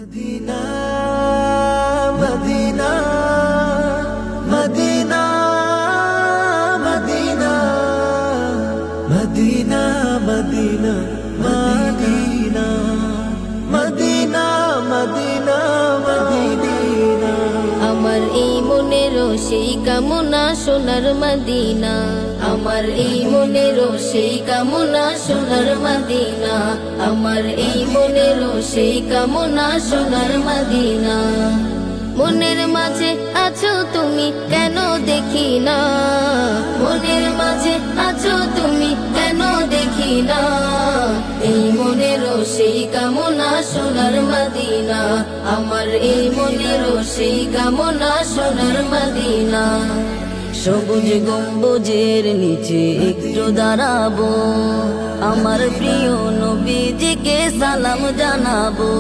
Medina Medina Medina Medina Medina Medina Medina Medina Medina Medina আমার এই মনেরও সেই কামনা সোনার মদিনা, আমার এই মনেরও সেই কামনা সোনার মদিনা, আমার এই মনেরও সেই কামনা সোনার মদিনা। মনের মাঝে আছো তুমি কেন দেখি না, মনের মাঝে আছো তুমি কেন দেখি না, এই মনেরও সেই কামনা সোনার মদিনা, আমার এই মনেরও সেই কামনা সোনার মদিনা। সবুজ গম্বুজের নিচে একটু দাঁড়াবো, আমার প্রিয় নবীজিকে সালাম জানাবো।